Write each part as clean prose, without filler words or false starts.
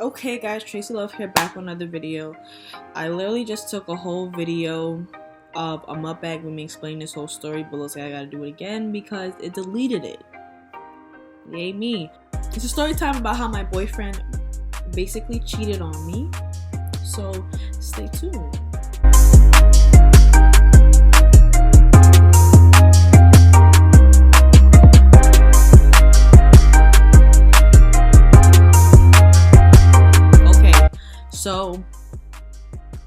Okay guys, TraciLov here, back with another video. I literally just took a whole video of a mukbang with me explaining this whole story, but looks like I gotta do it again because it deleted it. Yay me. It's a story time about how my boyfriend basically cheated on me, so stay tuned.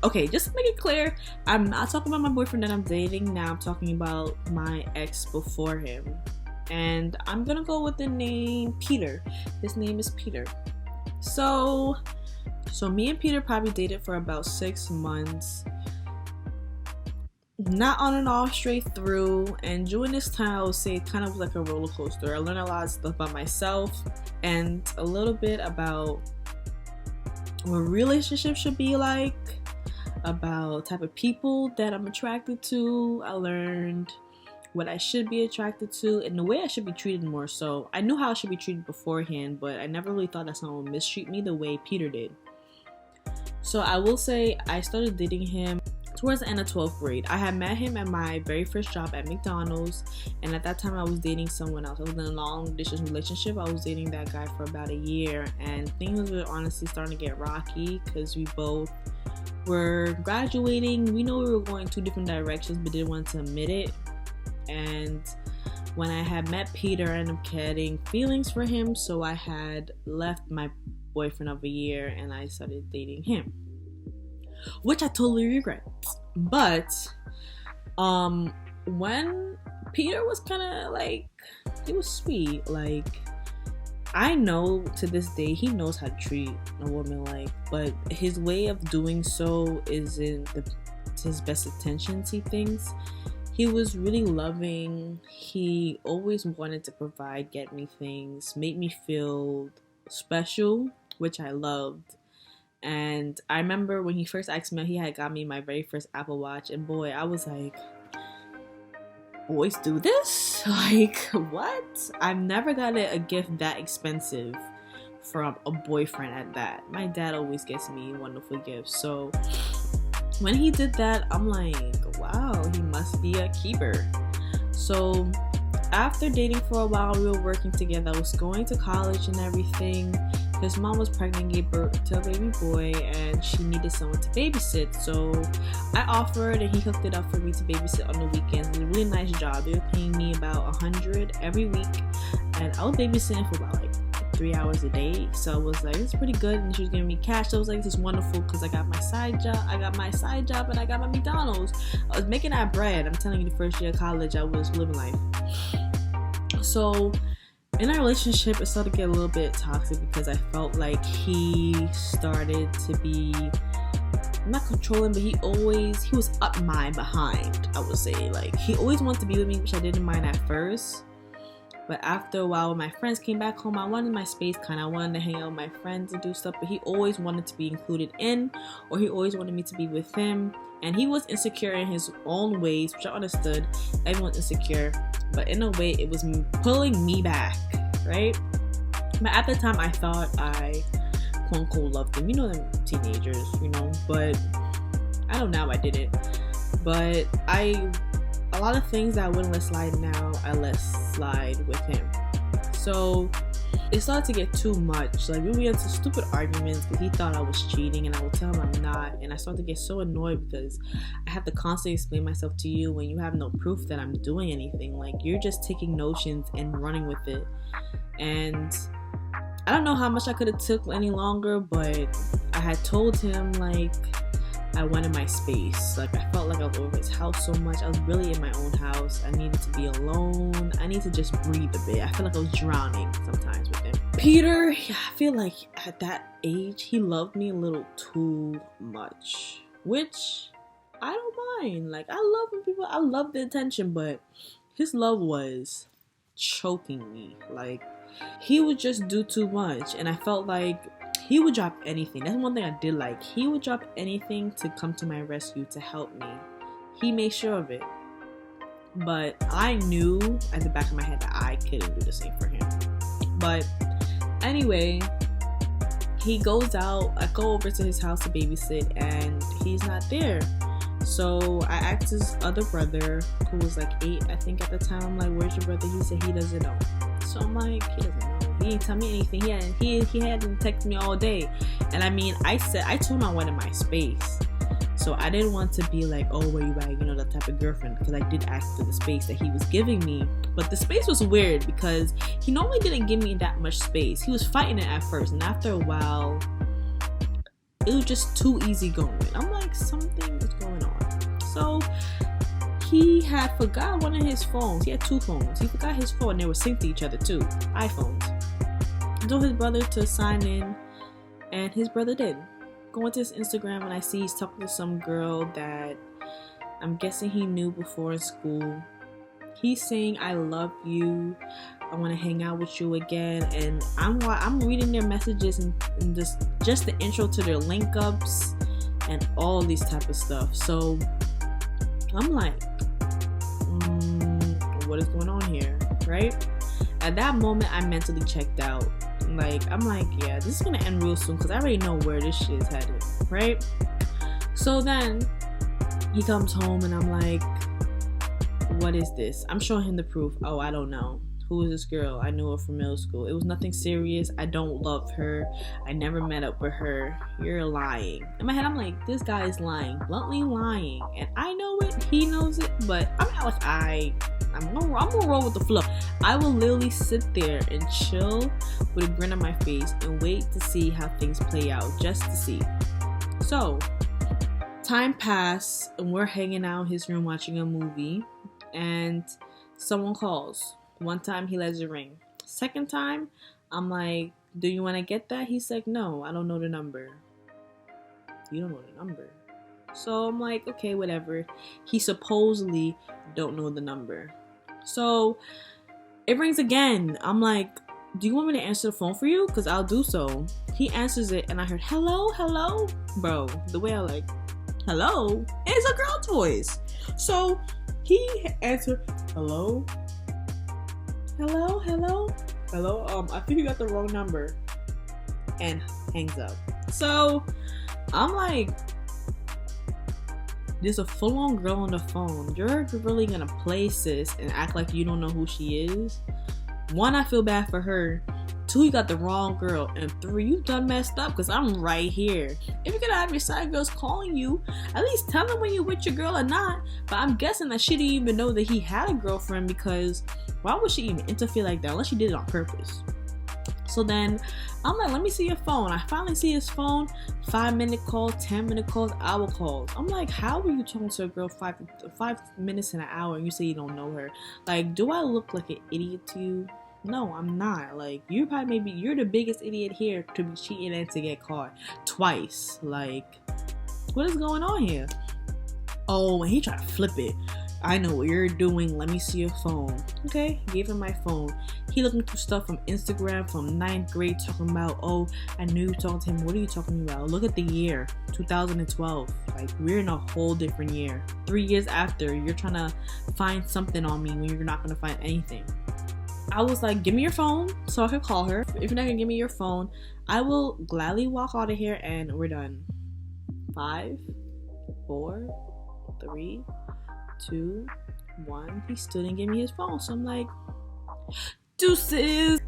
Okay, just to make it clear, I'm not talking about my boyfriend that I'm dating now. I'm talking about my ex before him. And I'm gonna go with the name Peter. His name is Peter. So me and Peter probably dated for about 6 months. Not on and off, straight through. And during this time, I would say it kind of was like a roller coaster. I learned a lot of stuff about myself and a little bit about what relationships should be like, about type of people that I'm attracted to. I learned what I should be attracted to and the way I should be treated more so. I knew how I should be treated beforehand, but I never really thought that someone would mistreat me the way Peter did. So I will say I started dating him towards the end of 12th grade. I had met him at my very first job at McDonald's, and at that time I was dating someone else. I was in a long distance relationship. I was dating that guy for about a year, and things were honestly starting to get rocky because we both were graduating. We know we were going 2 different directions, but didn't want to admit it. And when I had met Peter, I ended up getting feelings for him, so I had left my boyfriend of a year and I started dating him, which I totally regret. But when Peter was kind of like, he was sweet. Like, I know to this day he knows how to treat a woman, like, but his way of doing so isn't his best attentions he thinks. He was really loving. He always wanted to provide, get me things, make me feel special, which I loved. And I remember when he first asked me, he had got me my very first Apple Watch, and boy, I was like, boys do this? Like, what? I've never gotten a gift that expensive from a boyfriend at that. My dad always gets me wonderful gifts, so when he did that, I'm like, wow, he must be a keeper. So after dating for a while, we were working together. I was going to college and everything. His mom was pregnant, gave birth to a baby boy, and she needed someone to babysit. So I offered, and he hooked it up for me to babysit on the weekends. It was a really nice job. They were paying me about $100 every week, and I was babysitting for about like 3 hours a day. So I was like, it's pretty good. And she was giving me cash. So I was like, this is wonderful because I got my side job. And I got my McDonald's. I was making that bread. I'm telling you, the first year of college, I was living life. So in our relationship, it started to get a little bit toxic because I felt like he started to be not controlling, but he was up my behind, I would say. Like, he always wanted to be with me, which I didn't mind at first. But after a while, when my friends came back home, I wanted my space kind of. I wanted to hang out with my friends and do stuff, but he always wanted to be included in, or he always wanted me to be with him. And he was insecure in his own ways, which I understood. Everyone's insecure, but in a way, it was pulling me back, right? But at the time, I thought I, quote unquote, loved him. You know them teenagers, you know, but I don't know, I didn't. But a lot of things that I wouldn't let slide now, I let slide with him. So it started to get too much. Like, we would get into stupid arguments because he thought I was cheating, and I would tell him I'm not. And I started to get so annoyed because I have to constantly explain myself to you when you have no proof that I'm doing anything. Like, you're just taking notions and running with it. And I don't know how much I could have took any longer, but I had told him, like, I wanted my space. Like, I felt like I was over his house so much. I was really in my own house. I needed to be alone. I need to just breathe a bit. I feel like I was drowning sometimes with him. Peter, I feel like at that age, he loved me a little too much, which I don't mind. Like, I love the attention, but his love was choking me. Like, he would just do too much, and I felt like he would drop anything. That's one thing I did like. He would drop anything to come to my rescue, to help me. He made sure of it. But I knew at the back of my head that I couldn't do the same for him. But anyway, he goes out. I go over to his house to babysit, and he's not there. So I asked his other brother, who was like 8, I think at the time. I'm like, "Where's your brother?" He said he doesn't know. So I'm like, he doesn't know. He didn't tell me anything. He hadn't texted me all day. And I mean, I told him I wanted my space. So I didn't want to be like, "Oh, where you at?" You know, that type of girlfriend. Because I did ask for the space that he was giving me. But the space was weird because he normally didn't give me that much space. He was fighting it at first. And after a while, it was just too easy going. I'm like, something is going on. So he had forgot one of his phones. He had 2 phones. He forgot his phone. They were synced to each other too. iPhones. I told his brother to sign in, and his brother did. Go into his Instagram, and I see he's talking to some girl that I'm guessing he knew before in school. He's saying, "I love you. I want to hang out with you again." And I'm reading their messages and just the intro to their link ups and all these type of stuff. So I'm like, what is going on here, right? At that moment, I mentally checked out. Like, I'm like, yeah, this is gonna end real soon because I already know where this shit is headed, right? So then he comes home and I'm like, what is this? I'm showing him the proof. Oh, I don't know. Who is this girl? I knew her from middle school. It was nothing serious. I don't love her. I never met up with her. You're lying. In my head, I'm like, this guy is lying. Bluntly lying. And I know it. He knows it. But I'm not like, I'm gonna roll with the flow. I will literally sit there and chill with a grin on my face and wait to see how things play out. Just to see. So, time passed and we're hanging out in his room watching a movie. And someone calls. One time he lets it ring. Second time, I'm like, "Do you want to get that?" He's like, "No, I don't know the number." You don't know the number. So I'm like, okay, whatever. He supposedly don't know the number. So it rings again. I'm like, "Do you want me to answer the phone for you? Because I'll do so." He answers it and I heard, "Hello, hello." Bro, the way I like, "Hello?" It's a girl's voice. So he answered, "Hello? Hello, hello, hello, I think you got the wrong number," and hangs up. So I'm like, there's a full-on girl on the phone. You're really gonna play sis and act like you don't know who she is? 1, I feel bad for her. 2, you got the wrong girl. And 3, you done messed up because I'm right here. If you're gonna have your side girls calling you, at least tell them when you're with your girl or not. But I'm guessing that she didn't even know that he had a girlfriend, because why would she even interfere like that unless she did it on purpose? So then I'm like, "Let me see your phone." I finally see his phone. 5-minute calls, 10-minute calls, hour calls. I'm like, how are you talking to a girl 5 minutes in an hour and you say you don't know her? Like, do I look like an idiot to you? No, I'm not. Like, you're the biggest idiot here to be cheating and to get caught twice. Like, what is going on here? Oh, and he tried to flip it. "I know what you're doing. Let me see your phone." Okay, gave him my phone. He looking through stuff from Instagram from 9th grade talking about, "Oh, I knew you were talking to him." What are you talking about? Look at the year, 2012. Like, we're in a whole different year. 3 years after, you're trying to find something on me when you're not going to find anything. I was like, "Give me your phone so I can call her. If you're not going to give me your phone, I will gladly walk out of here and we're done." 5, 4, 3, 2, 1. He still didn't give me his phone. So I'm like, deuces.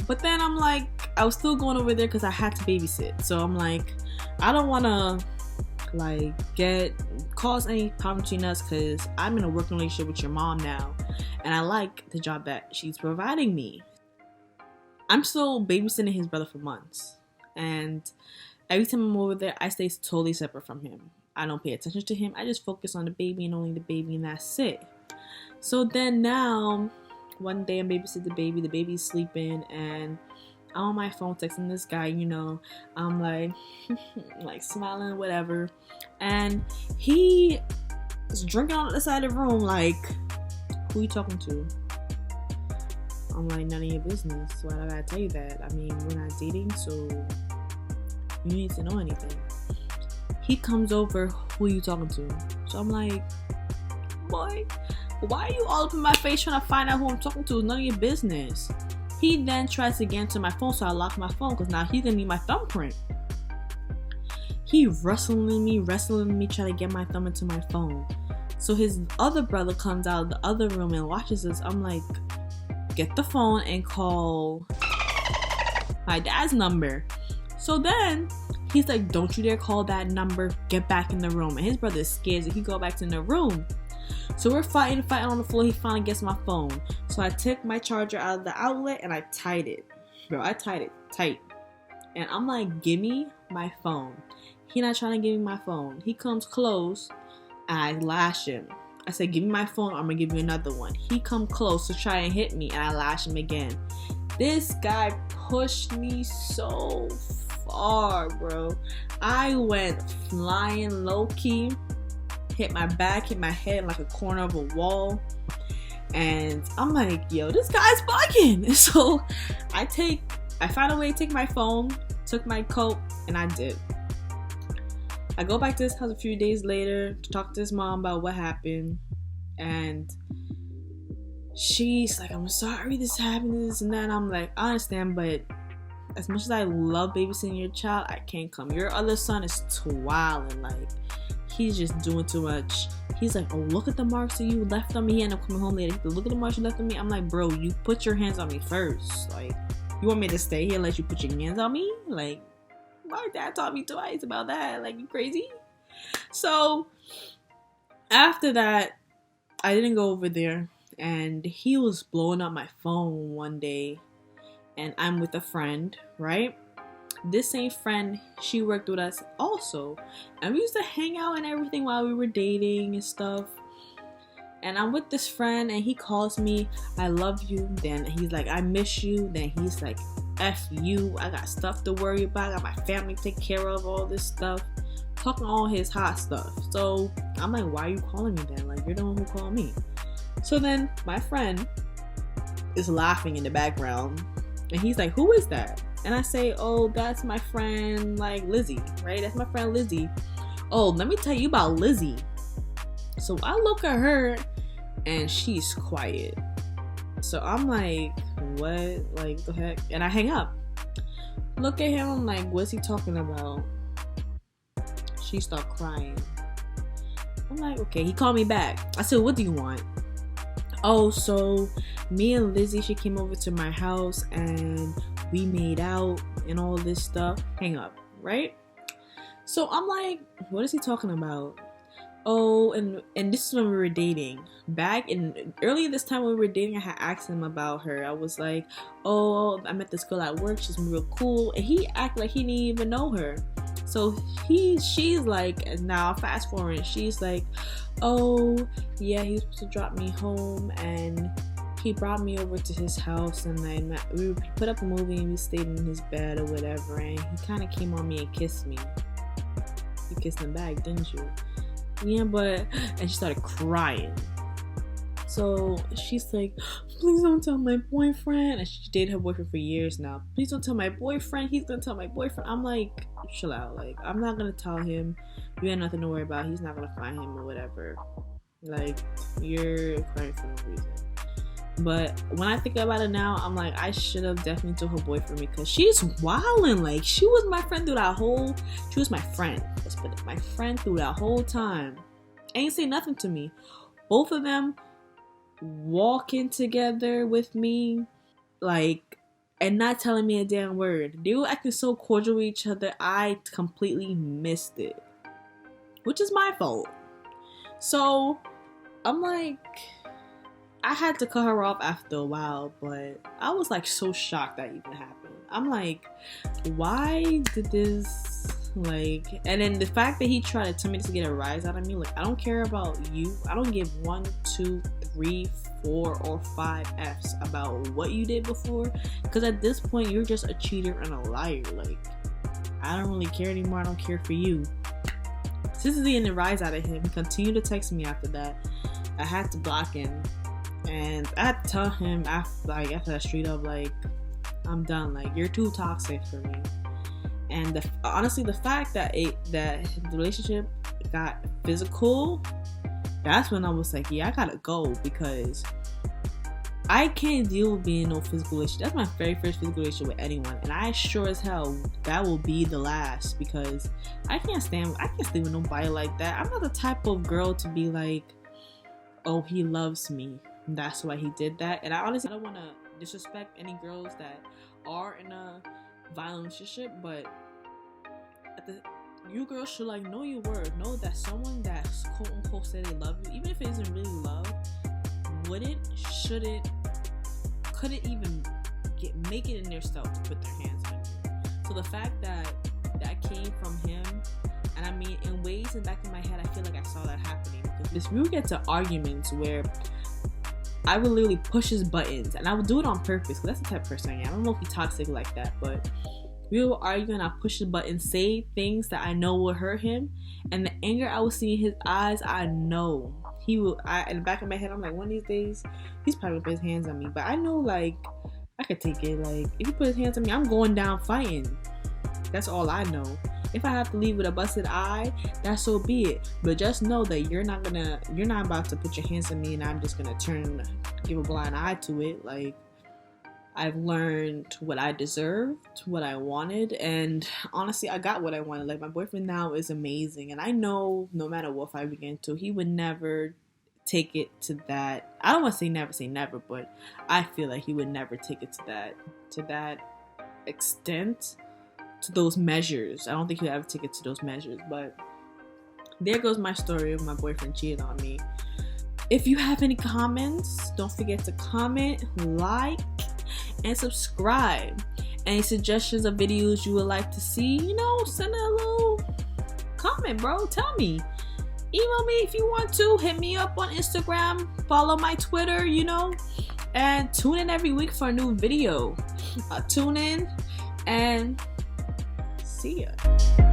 But then I'm like, I was still going over there because I had to babysit. So I'm like, I don't want to like cause any problem between us, because I'm in a working relationship with your mom now, and I like the job that she's providing me. I'm still babysitting his brother for months, and every time I'm over there, I stay totally separate from him. I don't pay attention to him. I just focus on the baby and only the baby, and that's it. So then now, one day I'm babysitting the baby's sleeping, and I'm on my phone texting this guy, you know, I'm like, like smiling, whatever. And he is drinking on the other side of the room, like, "Who you talking to?" I'm like, "None of your business. Why do I gotta tell you that? I mean, we're not dating, so you need to know anything." He comes over, "Who are you talking to?" So I'm like, "Boy, why are you all up in my face trying to find out who I'm talking to? It's none of your business." He then tries to get into my phone, so I lock my phone because now he's gonna need my thumbprint. He wrestling me, trying to get my thumb into my phone. So his other brother comes out of the other room and watches this. I'm like, get the phone and call my dad's number. So then he's like, don't you dare call that number. Get back in the room. And his brother is scared, so he go back to the room. So we're fighting on the floor. He finally gets my phone. So I took my charger out of the outlet and I tied it. Bro, I tied it tight. And I'm like, give me my phone. He not trying to give me my phone. He comes close and I lash him. I said, give me my phone, I'm gonna give you another one. He come close to try and hit me and I lash him again. This guy pushed me so far, bro. I went flying low key, hit my back, hit my head like a corner of a wall. And I'm like, yo, this guy's bugging. So I found a way to take my phone, took my coat, and I did. I go back to his house a few days later to talk to his mom about what happened. And she's like, I'm sorry this happened, this and that. And I'm like, I understand, but as much as I love babysitting your child, I can't come. Your other son is twirling, like, he's just doing too much. He's like, oh, look at the marks that you left on me. He ended up coming home later. Look at the marks you left on me. I'm like, bro, you put your hands on me first. Like, you want me to stay here and let you put your hands on me? Like, my dad taught me twice about that. Like, you crazy? So after that, I didn't go over there, and he was blowing up my phone one day, and I'm with a friend, right? This same friend, she worked with us also, and we used to hang out and everything while we were dating and stuff. And I'm with this friend, and he calls me, I love you. Then he's like, I miss you. Then he's like, F you, I got stuff to worry about, I got my family to take care of, all this stuff, talking all his hot stuff. So I'm like, why are you calling me then? Like, you're the one who called me. So then my friend is laughing in the background, and he's like, who is that? And I say, oh, that's my friend, like, Lizzie, right? That's my friend Lizzie. Oh, let me tell you about Lizzie. So I look at her and she's quiet. So I'm like, what? Like, the heck? And I hang up. Look at him, I'm like, what's he talking about? She started crying. I'm like, okay. He called me back. I said, what do you want? Oh, so me and Lizzie, she came over to my house and we made out and all this stuff. Hang up, right? So I'm like, what is he talking about? Oh, and this is when we were dating. Back in earlier this time when we were dating, I had asked him about her. I was like, oh, I met this girl at work. She's real cool. And he acted like he didn't even know her. So she's like, and now fast forward, she's like, oh, yeah, he was supposed to drop me home and he brought me over to his house and we put up a movie and we stayed in his bed or whatever, and he kind of came on me and kissed me. You kissed him back, didn't you? Yeah, but... And she started crying. So she's like, please don't tell my boyfriend. And she dated her boyfriend for years now. Please don't tell my boyfriend. He's gonna tell my boyfriend. I'm like, chill out. Like, I'm not gonna tell him. You got nothing to worry about. He's not gonna find him or whatever. Like, you're crying for no reason. But when I think about it now, I'm like, I should have definitely told her boyfriend, because she's wilding. Like, she was my friend through that whole... She was my friend. Let's put it. My friend through that whole time. Ain't say nothing to me. Both of them walking together with me, like, and not telling me a damn word. They were acting so cordial with each other. I completely missed it, which is my fault. So I'm like, I had to cut her off after a while, but I was like so shocked that even happened. I'm like, why did this, like, and then the fact that he tried to tell me to get a rise out of me, like, I don't care about you. I don't give 1, 2, 3, 4, or 5 F's about what you did before, because at this point you're just a cheater and a liar. Like, I don't really care anymore. I don't care for you. Since he didn't rise out of him, he continued to text me after that. I had to block him. And I had to tell him after that straight up, like, I'm done. Like, you're too toxic for me. And honestly, the fact that the relationship got physical, that's when I was like, yeah, I gotta go, because I can't deal with being in no physical relationship. That's my very first physical relationship with anyone, and I sure as hell that will be the last, because I can't stay with nobody like that. I'm not the type of girl to be like, oh, he loves me, that's why he did that. And I honestly don't want to disrespect any girls that are in a violent relationship, but you girls should like know your worth. Know that someone that quote unquote said they love you, even if it isn't really love, couldn't even make it in their self to put their hands on you. So the fact that came from him, and I mean, in ways in the back of my head, I feel like I saw that happening, because we would get to arguments where I would literally push his buttons, and I would do it on purpose, because that's the type of person I am. I don't know if he's toxic like that, but we would argue and I push his buttons, say things that I know will hurt him, and the anger I would see in his eyes, I know he will. In the back of my head, I'm like, one of these days, he's probably gonna put his hands on me. But I know, like, I could take it. Like, if he put his hands on me, I'm going down fighting. That's all I know. If I have to leave with a busted eye, that's so be it. But just know that you're not about to put your hands on me and I'm just gonna give a blind eye to it. Like, I've learned what I deserved, what I wanted, and honestly, I got what I wanted. Like, my boyfriend now is amazing, and I know no matter what fight we get into, he would never take it to that. I don't want to say never, but I feel like he would never take it to that extent, to those measures. I don't think he'll ever take it to those measures. But there goes my story of my boyfriend cheating on me. If you have any comments, don't forget to comment, like, and subscribe. Any suggestions of videos you would like to see, send a little comment, bro. Tell me. Email me if you want to. Hit me up on Instagram. Follow my Twitter, and tune in every week for a new video. Tune in and see ya.